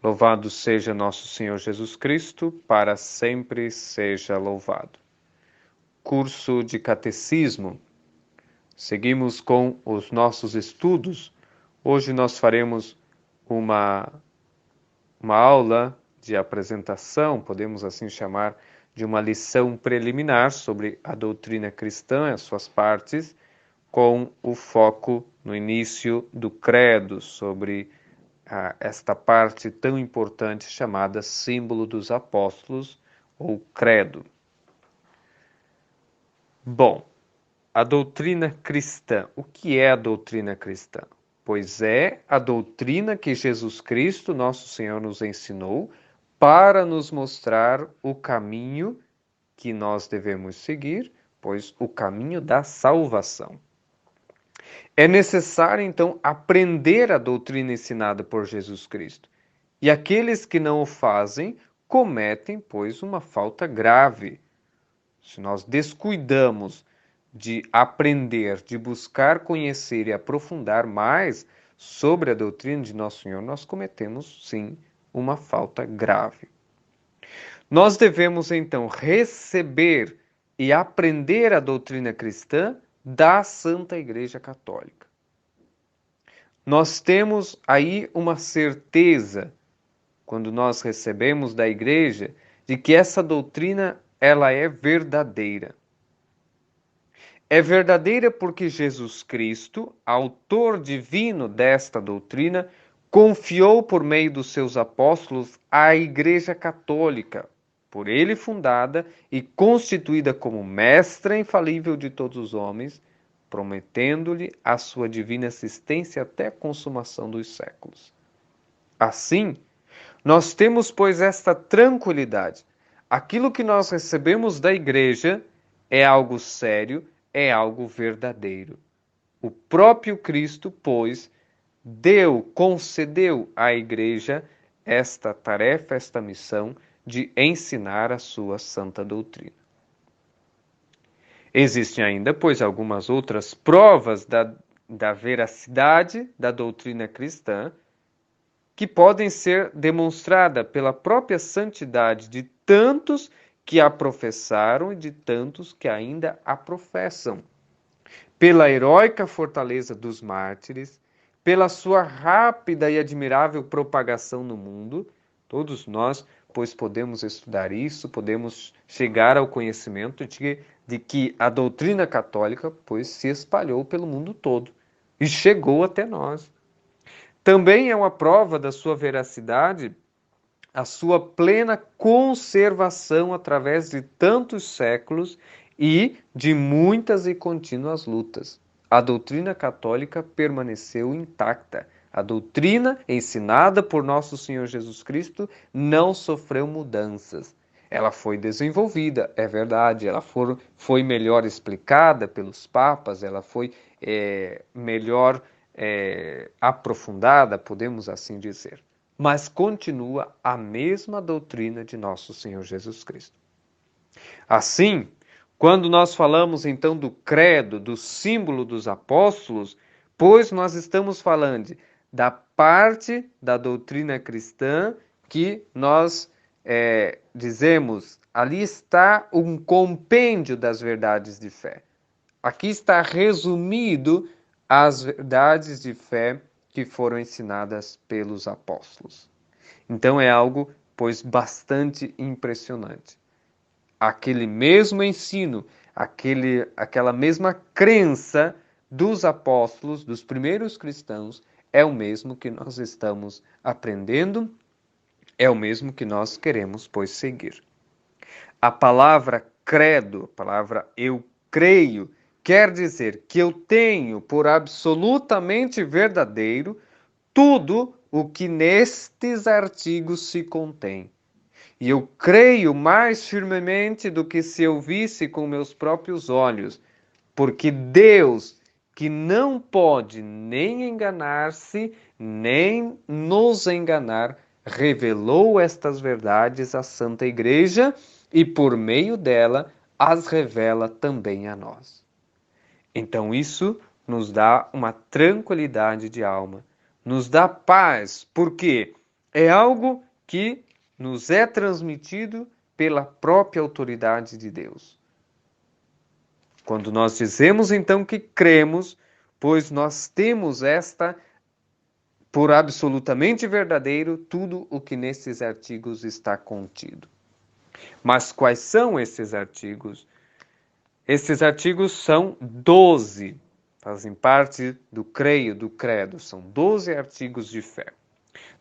Louvado seja nosso Senhor Jesus Cristo, para sempre seja louvado. Curso de Catecismo. Seguimos com os nossos estudos. Hoje nós faremos uma aula de apresentação, podemos assim chamar, de uma lição preliminar sobre a doutrina cristã, as suas partes, com o foco no início do credo, sobre esta parte tão importante chamada símbolo dos apóstolos ou credo. Bom, a doutrina cristã. O que é a doutrina cristã? Pois é a doutrina que Jesus Cristo, nosso Senhor, nos ensinou para nos mostrar o caminho que nós devemos seguir, pois o caminho da salvação. É necessário, então, aprender a doutrina ensinada por Jesus Cristo. E aqueles que não o fazem cometem, pois, uma falta grave. Se nós descuidamos de aprender, de buscar conhecer e aprofundar mais sobre a doutrina de Nosso Senhor, nós cometemos, sim, uma falta grave. Nós devemos, então, receber e aprender a doutrina cristã da Santa Igreja Católica. Nós temos aí uma certeza, quando nós recebemos da Igreja, de que essa doutrina ela é verdadeira. É verdadeira porque Jesus Cristo, autor divino desta doutrina, confiou por meio dos seus apóstolos à Igreja Católica, por ele fundada e constituída como mestra infalível de todos os homens, prometendo-lhe a sua divina assistência até a consumação dos séculos. Assim, nós temos, pois, esta tranquilidade. Aquilo que nós recebemos da Igreja é algo sério, é algo verdadeiro. O próprio Cristo, pois, concedeu à Igreja esta tarefa, esta missão de ensinar a sua santa doutrina. Existem ainda, pois, algumas outras provas da veracidade da doutrina cristã que podem ser demonstradas pela própria santidade de tantos que a professaram e de tantos que ainda a professam, pela heróica fortaleza dos mártires, pela sua rápida e admirável propagação no mundo. Todos nós, pois, podemos estudar isso, podemos chegar ao conhecimento de que a doutrina católica, pois, se espalhou pelo mundo todo e chegou até nós. Também é uma prova da sua veracidade a sua plena conservação através de tantos séculos e de muitas e contínuas lutas. A doutrina católica permaneceu intacta. A doutrina ensinada por nosso Senhor Jesus Cristo não sofreu mudanças. Ela foi desenvolvida, é verdade, ela foi melhor explicada pelos papas, ela foi melhor aprofundada, podemos assim dizer. Mas continua a mesma doutrina de nosso Senhor Jesus Cristo. Assim, quando nós falamos então do credo, do símbolo dos apóstolos, pois nós estamos falando da parte da doutrina cristã que nós dizemos, ali está um compêndio das verdades de fé. Aqui está resumido as verdades de fé que foram ensinadas pelos apóstolos. Então é algo, pois, bastante impressionante. Aquele mesmo ensino, aquela mesma crença dos apóstolos, dos primeiros cristãos, é o mesmo que nós estamos aprendendo, é o mesmo que nós queremos, pois, seguir. A palavra credo, a palavra eu creio, quer dizer que eu tenho por absolutamente verdadeiro tudo o que nestes artigos se contém. E eu creio mais firmemente do que se eu visse com meus próprios olhos, porque Deus, que não pode nem enganar-se, nem nos enganar, revelou estas verdades à Santa Igreja e, por meio dela, as revela também a nós. Então, isso nos dá uma tranquilidade de alma, nos dá paz, porque É algo que nos é transmitido pela própria autoridade de Deus. Quando nós dizemos então que cremos, pois nós temos esta por absolutamente verdadeiro tudo o que nesses artigos está contido. Mas quais são esses artigos? Esses artigos são 12, fazem parte do creio, do credo, são 12 artigos de fé.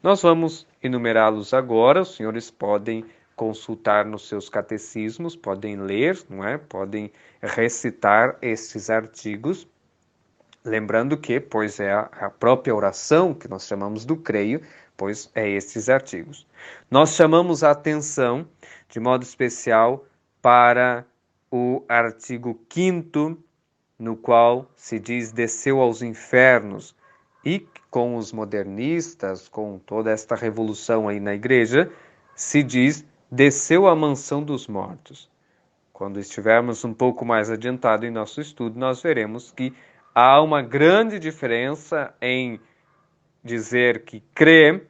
Nós vamos enumerá-los agora, os senhores podem consultar nos seus catecismos, podem ler, não é? Podem recitar estes artigos, lembrando que, pois é a própria oração que nós chamamos do creio, pois é estes artigos. Nós chamamos a atenção, de modo especial, para o artigo 5º, no qual se diz desceu aos infernos, e com os modernistas, com toda esta revolução aí na igreja, se diz desceu à mansão dos mortos. Quando estivermos um pouco mais adiantado em nosso estudo, nós veremos que há uma grande diferença em dizer que crê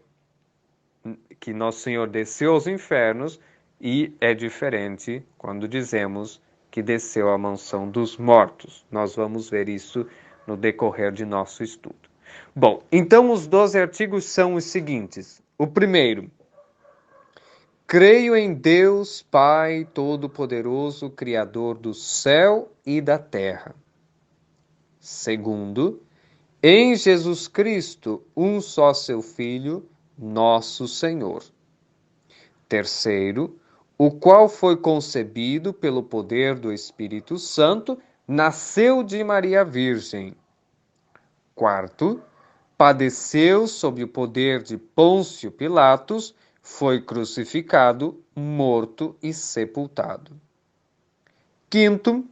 que Nosso Senhor desceu aos infernos e é diferente quando dizemos que desceu à mansão dos mortos. Nós vamos ver isso no decorrer de nosso estudo. Bom, então os 12 artigos são os seguintes. O primeiro, creio em Deus Pai Todo-Poderoso, Criador do céu e da terra. Segundo, em Jesus Cristo, um só seu Filho, nosso Senhor. Terceiro, o qual foi concebido pelo poder do Espírito Santo, nasceu de Maria Virgem. Quarto, padeceu sob o poder de Pôncio Pilatos, foi crucificado, morto e sepultado. Quinto,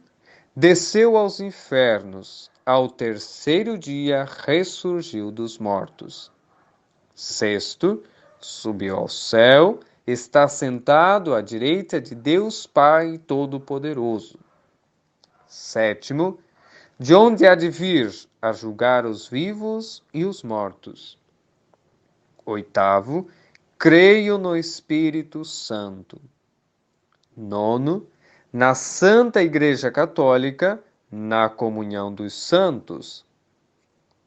desceu aos infernos, ao terceiro dia ressurgiu dos mortos. Sexto, subiu ao céu, está sentado à direita de Deus Pai Todo-Poderoso. Sétimo, de onde há de vir a julgar os vivos e os mortos. Oitavo, creio no Espírito Santo. Nono, na Santa Igreja Católica, na comunhão dos santos.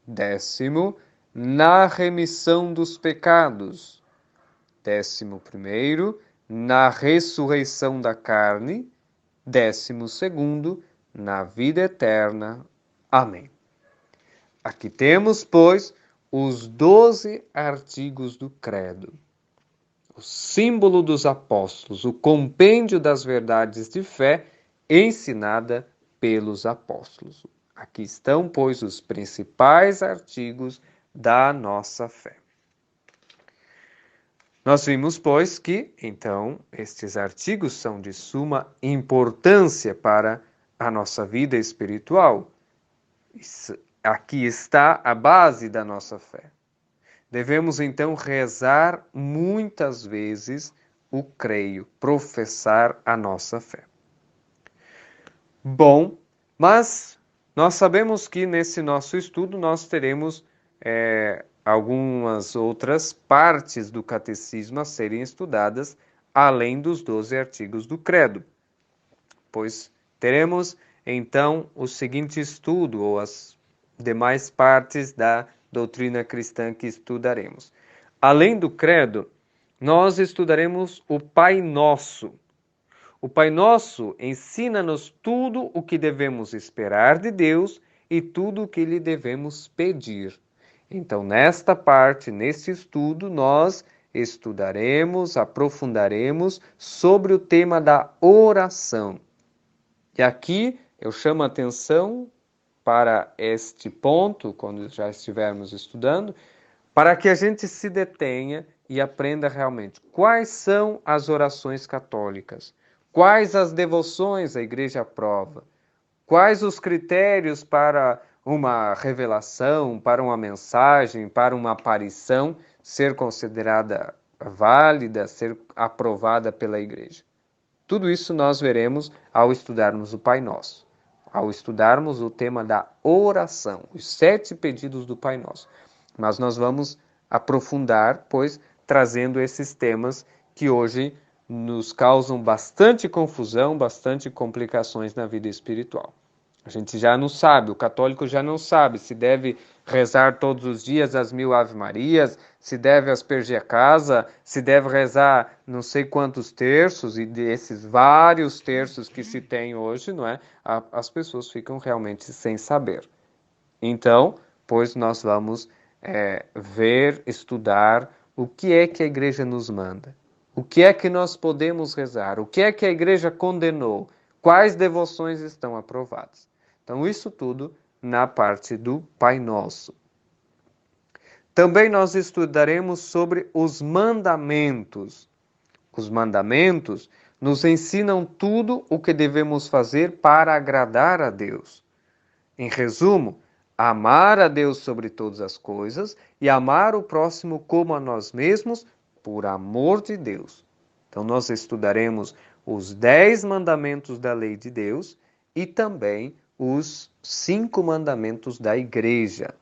Décimo, na remissão dos pecados. 11º, na ressurreição da carne. 12º, na vida eterna. Amém. Aqui temos, pois, os 12 artigos do credo. O símbolo dos apóstolos, o compêndio das verdades de fé ensinada pelos apóstolos. Aqui estão, pois, os principais artigos da nossa fé. Nós vimos, pois, que, então, estes artigos são de suma importância para a nossa vida espiritual. Aqui está a base da nossa fé. Devemos, então, rezar muitas vezes o creio, professar a nossa fé. Bom, mas nós sabemos que nesse nosso estudo nós teremos algumas outras partes do catecismo a serem estudadas, além dos 12 artigos do credo. Pois teremos, então, o seguinte estudo, ou as demais partes da doutrina cristã que estudaremos. Além do credo, nós estudaremos o Pai Nosso. O Pai Nosso ensina-nos tudo o que devemos esperar de Deus e tudo o que lhe devemos pedir. Então, nesta parte, nesse estudo, nós estudaremos, aprofundaremos sobre o tema da oração. E aqui eu chamo a atenção para este ponto, quando já estivermos estudando, para que a gente se detenha e aprenda realmente quais são as orações católicas, quais as devoções a Igreja aprova, quais os critérios para uma revelação, para uma mensagem, para uma aparição ser considerada válida, ser aprovada pela Igreja. Tudo isso nós veremos ao estudarmos o Pai Nosso, ao estudarmos o tema da oração, os 7 pedidos do Pai Nosso. Mas nós vamos aprofundar, pois, trazendo esses temas que hoje nos causam bastante confusão, bastante complicações na vida espiritual. A gente já não sabe, o católico já não sabe se deve rezar todos os dias as 1000 Ave-Marias, se deve aspergir a casa, se deve rezar não sei quantos terços, e desses vários terços que se tem hoje, não é? As pessoas ficam realmente sem saber. Então, pois nós vamos ver, estudar o que é que a igreja nos manda, o que é que nós podemos rezar, o que é que a igreja condenou, quais devoções estão aprovadas. Então, isso tudo na parte do Pai Nosso. Também nós estudaremos sobre os mandamentos. Os mandamentos nos ensinam tudo o que devemos fazer para agradar a Deus. Em resumo, amar a Deus sobre todas as coisas e amar o próximo como a nós mesmos, por amor de Deus. Então, nós estudaremos os 10 mandamentos da lei de Deus e também os 5 mandamentos da igreja,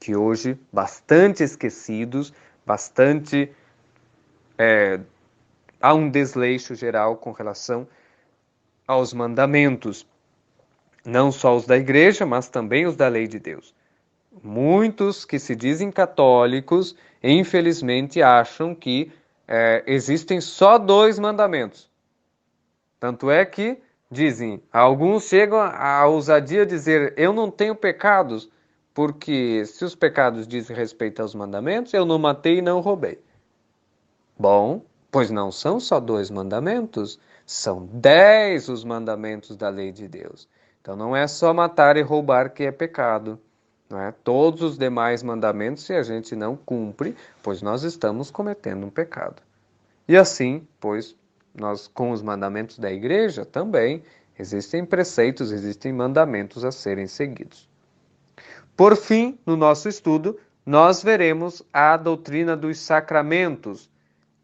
que hoje bastante esquecidos, bastante há um desleixo geral com relação aos mandamentos, não só os da igreja, mas também os da lei de Deus. Muitos que se dizem católicos, infelizmente, acham que existem só 2 mandamentos. Tanto é que dizem, alguns chegam à ousadia de dizer, eu não tenho pecados, porque se os pecados dizem respeito aos mandamentos, eu não matei e não roubei. Bom, pois não são só 2 mandamentos, são 10 os mandamentos da lei de Deus. Então não é só matar e roubar que é pecado. Não é? Todos os demais mandamentos, se a gente não cumpre, pois nós estamos cometendo um pecado. E assim, pois, nós com os mandamentos da igreja também existem preceitos, existem mandamentos a serem seguidos. Por fim, no nosso estudo, nós veremos a doutrina dos sacramentos,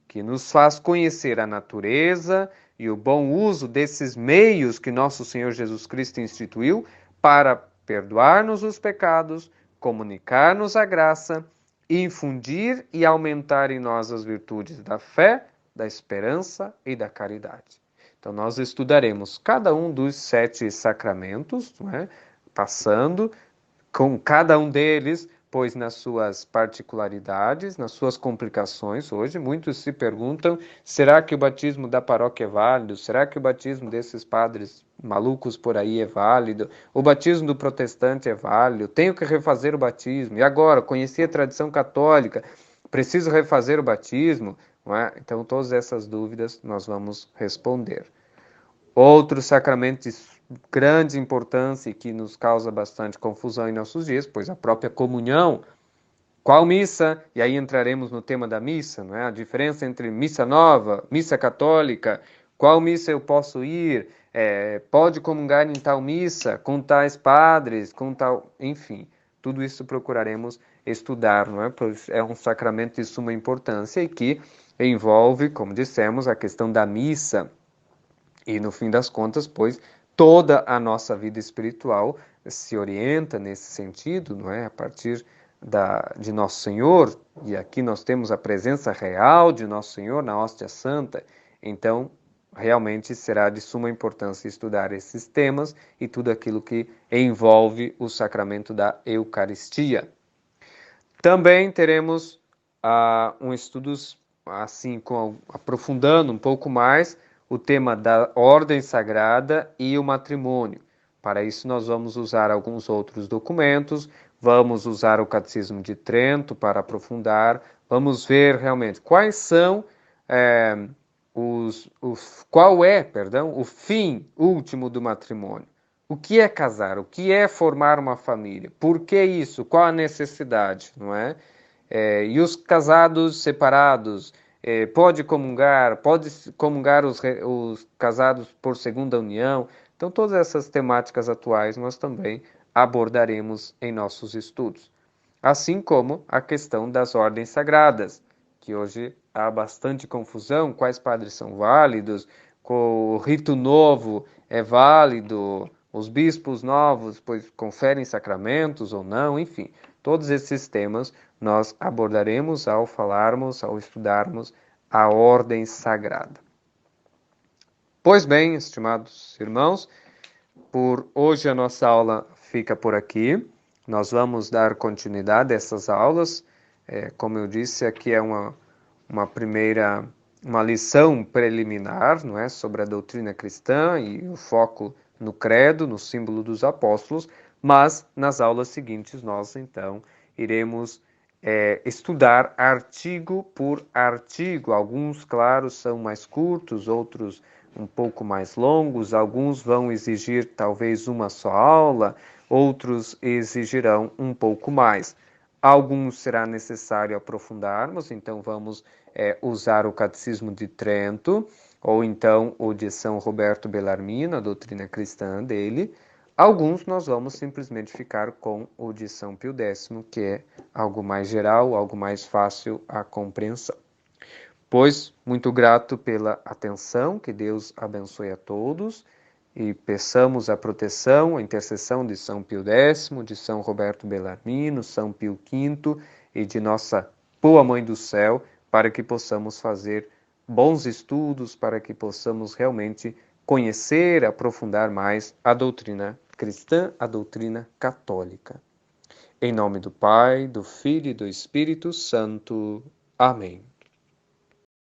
que nos faz conhecer a natureza e o bom uso desses meios que nosso Senhor Jesus Cristo instituiu para perdoar-nos os pecados, comunicar-nos a graça, infundir e aumentar em nós as virtudes da fé, da esperança e da caridade. Então, nós estudaremos cada um dos 7 sacramentos, não é? Passando com cada um deles, pois nas suas particularidades, nas suas complicações. Hoje muitos se perguntam, será que o batismo da paróquia é válido? Será que o batismo desses padres malucos por aí é válido? O batismo do protestante é válido? Tenho que refazer o batismo? E agora, conheci a tradição católica, preciso refazer o batismo? Não é? Então, todas essas dúvidas nós vamos responder. Outro sacramento de grande importância e que nos causa bastante confusão em nossos dias, pois a própria comunhão. Qual missa? E aí entraremos no tema da missa, não é? A diferença entre missa nova, missa católica, qual missa eu posso ir, pode comungar em tal missa, com tais padres, com tal... Enfim, tudo isso procuraremos estudar, não é? Pois é um sacramento de suma importância e que envolve, como dissemos, a questão da missa. E no fim das contas, pois, toda a nossa vida espiritual se orienta nesse sentido, não é? A partir de Nosso Senhor, e aqui nós temos a presença real de Nosso Senhor na hóstia santa, então realmente será de suma importância estudar esses temas e tudo aquilo que envolve o sacramento da Eucaristia. Também teremos um estudo assim, aprofundando um pouco mais o tema da ordem sagrada e o matrimônio. Para isso nós vamos usar alguns outros documentos, vamos usar o Catecismo de Trento para aprofundar, vamos ver realmente quais são o fim último do matrimônio. O que é casar? O que é formar uma família? Por que isso? Qual a necessidade? Não é? E os casados separados? Pode comungar os casados por segunda união? Então, todas essas temáticas atuais nós também abordaremos em nossos estudos. Assim como a questão das ordens sagradas, que hoje há bastante confusão, quais padres são válidos, o rito novo é válido, os bispos novos pois conferem sacramentos ou não, enfim, Todos esses temas nós abordaremos ao falarmos, ao estudarmos a ordem sagrada. Pois bem, estimados irmãos, por hoje a nossa aula fica por aqui. Nós vamos dar continuidade a essas aulas. Como eu disse, aqui é uma lição preliminar, não é, sobre a doutrina cristã e o foco no credo, no símbolo dos apóstolos, mas nas aulas seguintes nós então iremos estudar artigo por artigo. Alguns, claro, são mais curtos, outros um pouco mais longos, alguns vão exigir talvez uma só aula, outros exigirão um pouco mais. Alguns será necessário aprofundarmos, então vamos usar o Catecismo de Trento, ou então o de São Roberto Bellarmino, a doutrina cristã dele. Alguns nós vamos simplesmente ficar com o de São Pio X, que é algo mais geral, algo mais fácil a compreensão. Pois, muito grato pela atenção, que Deus abençoe a todos e peçamos a proteção, a intercessão de São Pio X, de São Roberto Bellarmino, São Pio V e de nossa boa Mãe do Céu, para que possamos fazer bons estudos, para que possamos realmente conhecer, aprofundar mais a doutrina cristã, a doutrina católica. Em nome do Pai, do Filho e do Espírito Santo. Amém.